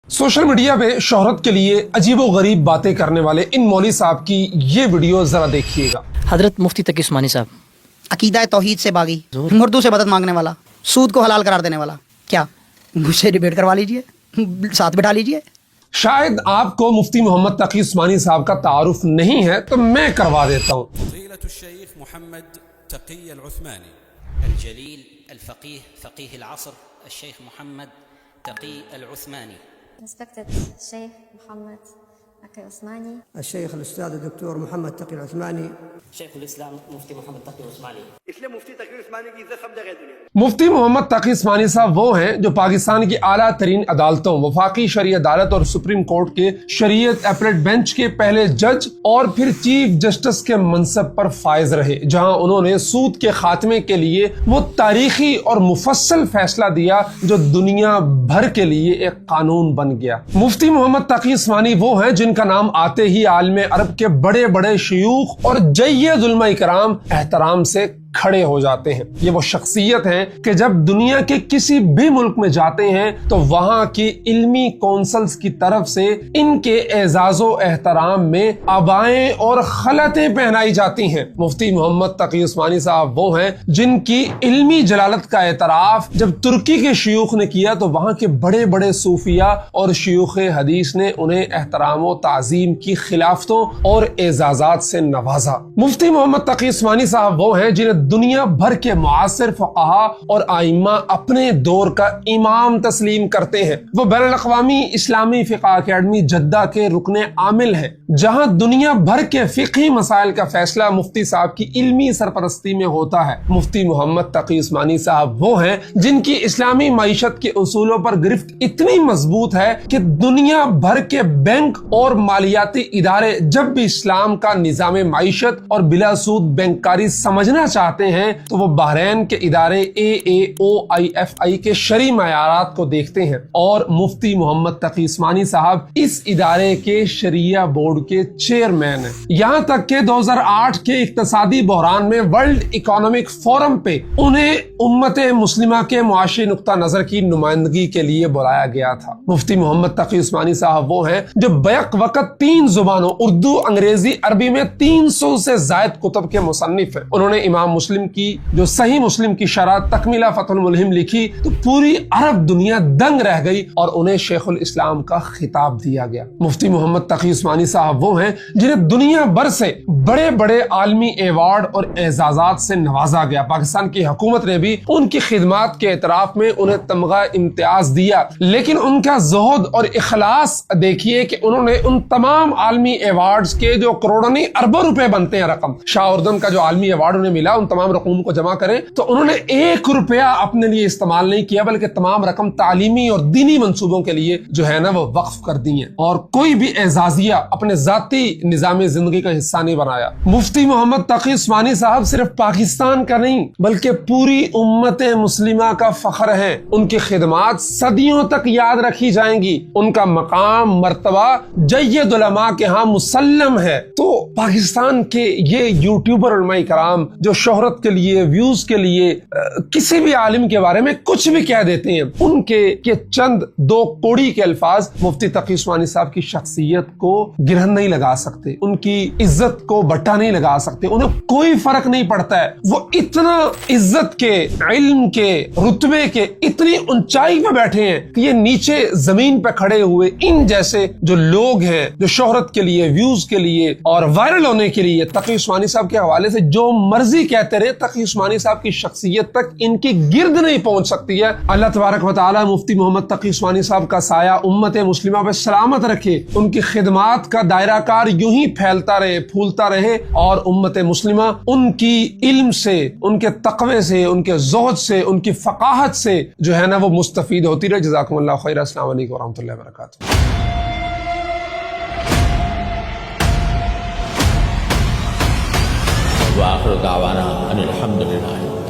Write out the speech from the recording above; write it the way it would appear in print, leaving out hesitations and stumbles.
Social media पे शोहरत के लिए अजीबो गरीब बातें करने वाले इन मौलवी साहब की ये वीडियो जरा देखिएगा। हजरत मुफ्ती तकी उस्मानी साहब, अकीदा तौहीद से बागी, मुर्दों से मदद मांगने वाला, सूद को हलाल करार देने वाला, क्या मुझसे डिबेट करवा लीजिए, साथ बिठा लीजिए। शायद आपको मुफ्ती मोहम्मद तकी उस्मानी साहब का तारुफ नहीं है तो मैं करवा देता हूँ। الشيخ محمد تقي العثماني الجليل الفقيه فقيه العصر الشيخ محمد Taqi العثماني. Respected Sheikh Muhammad Taqi Usmani, الشيخ الأستاذ الدكتور محمد تقي العثماني، شيخ الإسلام مفتي محمد تقي العثماني. इसलिए मुफ्ती तकी उस्मानी की इज्जत सब जगह दुनिया में। मुफ्ती मोहम्मद तकी उस्मानी साहब वो हैं जो पाकिस्तान की आला तरीन अदालतों, वफाकी शरीय अदालत और सुप्रीम कोर्ट के शरीयत एपलेट बेंच के पहले जज और फिर चीफ जस्टिस के मनसब पर फायज रहे, जहां उन्होंने सूद के खात्मे के लिए वो तारीखी और मुफस्सल फैसला दिया जो दुनिया भर के लिए एक कानून बन गया। मुफ्ती मोहम्मद तकी उस्मानी वो हैं जिनका नाम आते ही आलम अरब के बड़े बड़े शयूख और जय्यद उलमा इकराम एहतराम से खड़े हो जाते हैं। ये वो शख्सियत हैं कि जब दुनिया के किसी भी मुल्क में जाते हैं तो वहां की इल्मी कौंसल्स की तरफ से इनके एजाजो एहतराम में अबाएं और खलतें पहनाई जाती हैं। मुफ्ती मोहम्मद तकी उस्मानी साहब वो हैं जिनकी इल्मी जलालत का एतराफ जब तुर्की के शयूख ने किया तो वहां के बड़े बड़े सूफिया और शयूख हदीस ने उन्हें एहतराम व ताजीम की खिलाफतों और एजाजात से नवाजा। मुफ्ती मोहम्मद तकी उस्मानी साहब वो हैं जिन्हें दुनिया भर के मुआसिर फुक़हा और आइम्मा अपने दौर का इमाम तस्लीम करते हैं। वो बैनुल अक़वामी इस्लामी फ़िक़्ह अकेडमी जद्दा के रुकने आमिल हैं, जहां दुनिया भर के फ़िक़ही मसाइल का फैसला मुफ्ती साहब की इल्मी सरपरस्ती में होता है। मुफ्ती मोहम्मद तकी उस्मानी साहब वो हैं जिनकी इस्लामी मईशत के उसूलों पर गिरफ्त इतनी मजबूत है कि दुनिया भर के बैंक और मालियाती इदारे जब भी इस्लाम का निज़ाम मईशत और बिलासूद बैंककारी समझना चाहते हैं तो वो बहरैन के इदारे AAOIFI के शरई मयारात को देखते हैं और मुफ्ती मोहम्मद तकी उस्मानी साहब इस इदारे के शरिया बोर्ड के चेयरमैन हैं। यहाँ तक के 2008 के इक्तसादी बहरान में वर्ल्ड इकोनॉमिक फोरम पे उन्हें उम्मत मुस्लिमा के मुआशी नुक्ता नजर की नुमाइंदगी के लिए बुलाया गया था। मुफ्ती मोहम्मद तकी उस्मानी साहब वो हैं जो बैक वक्त 3 जुबानों उर्दू, अंग्रेजी, अरबी में 300 से जायद कुतुब के मुसन्निफ हैं। उन्होंने इमाम मुस्लिम की जो सही मुस्लिम की शरह तकमीला फतहुल मुल्हिम लिखी तो पूरी अरब दुनिया दंग रह गई और उन्हें शेखुल इस्लाम का खिताब दिया गया। मुफ्ती मोहम्मद तकी उस्मानी साहब वो हैं जिन्हें दुनिया भर से बड़े बड़े आलमी एवार्ड और एजाजात से नवाजा गया। पाकिस्तान की हुकूमत ने भी उनकी खिदमात के एतराफ में उन्हें तमगा इम्तियाज दिया, लेकिन उनका ज़ुहद और इखलास देखिए कि उन्होंने उन तमाम आलमी एवार्ड्स के जो करोड़ों नहीं अरबों रुपए बनते हैं रकम, शाह का जो आलमी अवार्ड उन्हें मिला उन तमाम रकूम को जमा करें तो उन्होंने 1 रुपया अपने लिए इस्तेमाल नहीं किया, बल्कि तमाम रकम तालीमी और दीनी मंसूबों के लिए जो है ना वो वक्फ कर दी है और कोई भी एजाजिया अपने जाती निजामी जिंदगी का हिस्सा नहीं बनाया। मुफ्ती मोहम्मद तकी उस्मानी साहब सिर्फ पाकिस्तान का नहीं बल्कि पूरी उम्मत मुस्लिमा का फख्र है। उनकी खिदमात सदियों तक याद रखी जाएंगी। उनका मकाम मर्तबा जय्यद उलमा के यहाँ मुसल्लम है। तो पाकिस्तान के ये यूट्यूबर उलमा इकराम जो शोहरत के लिए, व्यूज के लिए किसी भी आलिम के बारे में कुछ भी कह देते हैं, उनके के चंद 2 कोड़ी के अल्फाज मुफ्ती तकी उस्मानी साहब की शख्सियत को गिरहन नहीं लगा सकते, उनकी इज्जत को बट्टा नहीं लगा सकते। उन्हें कोई फर्क नहीं पड़ता है। वो इतना इज्जत के, इल्म के, रुतबे के इतनी ऊंचाई पे बैठे हैं कि ये नीचे जमीन पे खड़े हुए इन जैसे जो लोग हैं जो शोहरत के लिए, व्यूज के लिए और वायरल होने के लिए तकी उस्मानी साहब के हवाले से जो मर्जी कहते रहे, तकी उस्मानी साहब की शख्सियत तक इनकी गिर्द नहीं पहुंच सकती है। अल्लाह तबारक व तआला मुफ्ती मोहम्मद तकी उस्मानी साहब का साया उम्मत मुस्लिमा पे सलामत रखे, उनकी खिदमात का दायरा कार यूं ही फैलता रहे, फूलता रहे और उम्मत मुस्लिमा उनकी इल्म से, उनके तक़वे से, उनके ज़ुहद से, उनकी फ़क़ाहत से जो है ना वो मुस्तफ़ीद होती रहे। जज़ाकुमुल्लाह खैर। अस्सलामु अलैकुम व रहमतुल्लाहि व बरकातुहू। व आखिर दावाना अनिल हम्दुलिल्लाह।